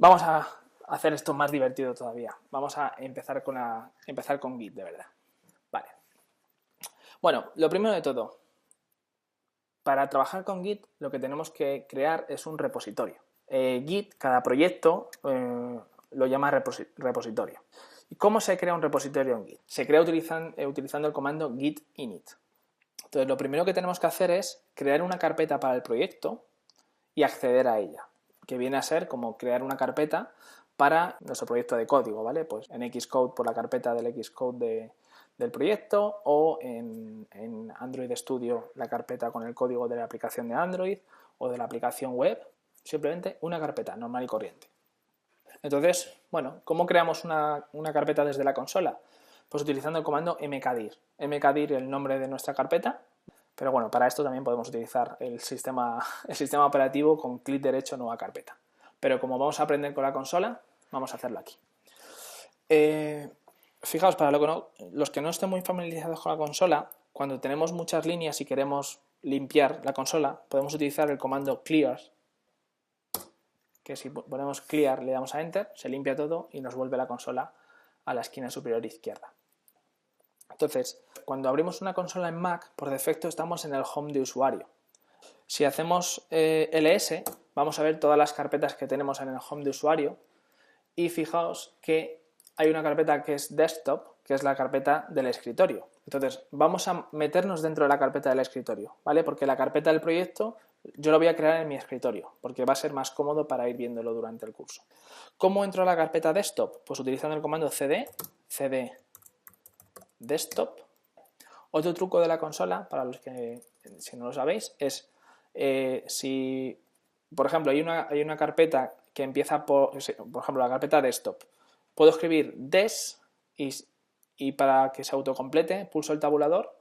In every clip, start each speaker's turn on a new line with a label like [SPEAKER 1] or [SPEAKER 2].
[SPEAKER 1] Vamos a hacer esto más divertido todavía. Vamos a empezar con Git, de verdad. Vale. Bueno, lo primero de todo, para trabajar con Git lo que tenemos que crear es un repositorio. Git, cada proyecto lo llama repositorio. ¿Y cómo se crea un repositorio en Git? Se crea utilizando el comando git init. Entonces, lo primero que tenemos que hacer es crear una carpeta para el proyecto y acceder a ella, que viene a ser como crear una carpeta para nuestro proyecto de código, ¿vale? Pues en Xcode por la carpeta del Xcode del proyecto, o en Android Studio la carpeta con el código de la aplicación de Android o de la aplicación web, simplemente una carpeta normal y corriente. Entonces, bueno, ¿cómo creamos una carpeta desde la consola? Pues utilizando el comando mkdir. Mkdir es el nombre de nuestra carpeta, pero bueno, para esto también podemos utilizar el sistema operativo con clic derecho nueva carpeta. Pero como vamos a aprender con la consola, vamos a hacerlo aquí. Fijaos, para los que no estén muy familiarizados con la consola, cuando tenemos muchas líneas y queremos limpiar la consola, podemos utilizar el comando clear, que si ponemos clear, le damos a enter, se limpia todo y nos vuelve la consola a la esquina superior izquierda. Entonces, cuando abrimos una consola en Mac, por defecto estamos en el home de usuario. Si hacemos ls, vamos a ver todas las carpetas que tenemos en el home de usuario y fijaos que hay una carpeta que es desktop, que es la carpeta del escritorio. Entonces, vamos a meternos dentro de la carpeta del escritorio, ¿vale? Porque la carpeta del proyecto yo lo voy a crear en mi escritorio, porque va a ser más cómodo para ir viéndolo durante el curso. ¿Cómo entro a la carpeta desktop? Pues utilizando el comando cd desktop. Otro truco de la consola, para los que si no lo sabéis, es si, por ejemplo, hay una carpeta que empieza por ejemplo, la carpeta desktop. Puedo escribir des y para que se autocomplete pulso el tabulador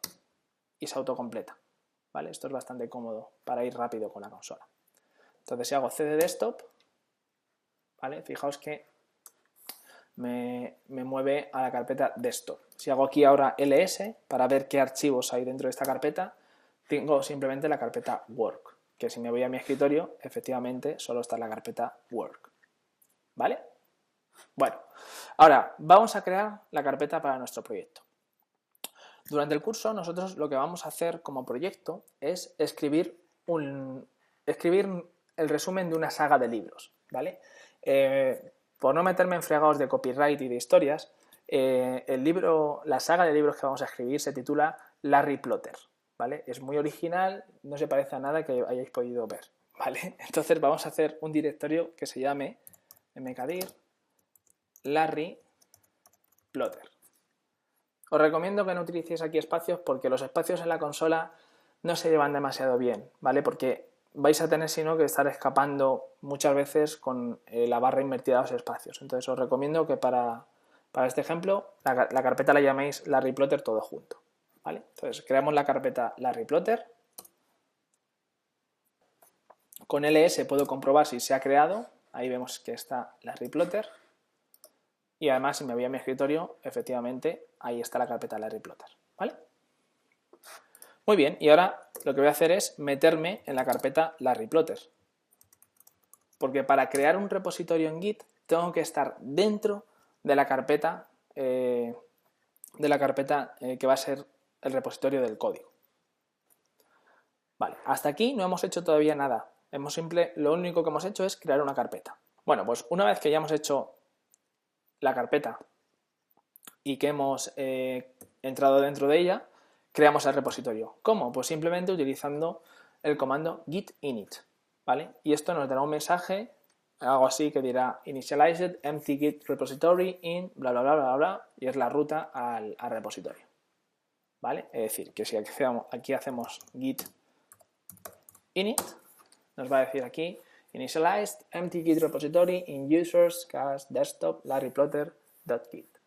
[SPEAKER 1] y se autocompleta. ¿Vale? Esto es bastante cómodo para ir rápido con la consola. Entonces, si hago cd desktop, ¿vale? Fijaos que me mueve a la carpeta desktop. Si hago aquí ahora ls para ver qué archivos hay dentro de esta carpeta, tengo simplemente la carpeta work, que si me voy a mi escritorio, efectivamente solo está la carpeta work. ¿Vale? Bueno, ahora vamos a crear la carpeta para nuestro proyecto. Durante el curso nosotros lo que vamos a hacer como proyecto es escribir el resumen de una saga de libros, ¿vale? Por no meterme en fregados de copyright y de historias, la saga de libros que vamos a escribir se titula Larry Plotter, ¿vale? Es muy original, no se parece a nada que hayáis podido ver, ¿vale? Entonces vamos a hacer un directorio que se llame mkdir Larry Plotter. Os recomiendo que no utilicéis aquí espacios porque los espacios en la consola no se llevan demasiado bien, ¿vale? Porque vais a tener sino que estar escapando muchas veces con la barra invertida de los espacios. Entonces os recomiendo que para este ejemplo la carpeta la llaméis Larry Plotter todo junto, ¿vale? Entonces creamos la carpeta Larry Plotter. Con ls puedo comprobar si se ha creado. Ahí vemos que está Larry Plotter. Y además, si me voy a mi escritorio, efectivamente, ahí está la carpeta Larry Plotter, ¿vale? Muy bien, y ahora lo que voy a hacer es meterme en la carpeta Larry Plotter. Porque para crear un repositorio en Git tengo que estar dentro de la carpeta que va a ser el repositorio del código. Vale, hasta aquí no hemos hecho todavía nada. Lo único que hemos hecho es crear una carpeta. Bueno, pues una vez que ya hemos hecho la carpeta y que hemos entrado dentro de ella, creamos el repositorio. ¿Cómo? Pues simplemente utilizando el comando git init, ¿vale? Y esto nos dará un mensaje, algo así que dirá initialized empty git repository in bla bla bla bla bla, y es la ruta al repositorio, ¿vale? Es decir, que si aquí hacemos git init, nos va a decir aquí initialized empty git repository in users cast desktop larryplotter.git.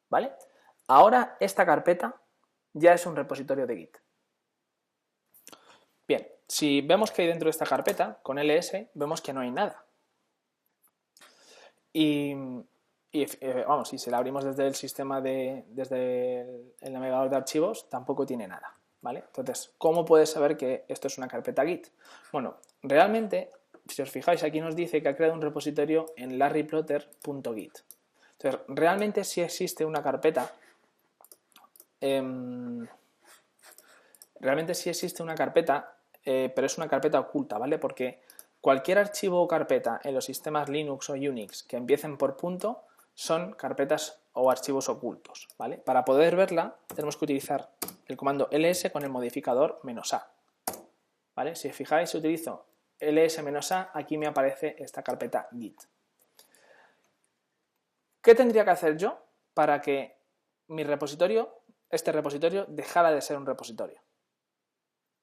[SPEAKER 1] ¿Vale? Ahora esta carpeta ya es un repositorio de Git. Bien, si vemos que hay dentro de esta carpeta, con ls, vemos que no hay nada. Y vamos, si se la abrimos desde el sistema desde el navegador de archivos, tampoco tiene nada, ¿vale? Entonces, ¿cómo puedes saber que esto es una carpeta Git? Bueno, realmente si os fijáis, aquí nos dice que ha creado un repositorio en larryplotter.git. Entonces, realmente sí existe una carpeta. Realmente sí existe una carpeta, pero es una carpeta oculta, ¿vale? Porque cualquier archivo o carpeta en los sistemas Linux o Unix que empiecen por punto son carpetas o archivos ocultos, ¿vale? Para poder verla tenemos que utilizar el comando ls con el modificador "-a", ¿vale? Si os fijáis, si utilizo ls-a, aquí me aparece esta carpeta git. ¿Qué tendría que hacer yo para que mi repositorio, este repositorio, dejara de ser un repositorio?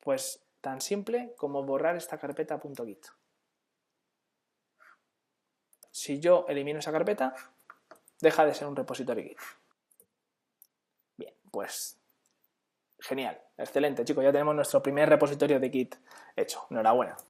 [SPEAKER 1] Pues tan simple como borrar esta carpeta .git. Si yo elimino esa carpeta, deja de ser un repositorio Git. Bien, pues genial, excelente, chicos, ya tenemos nuestro primer repositorio de Git hecho. Enhorabuena.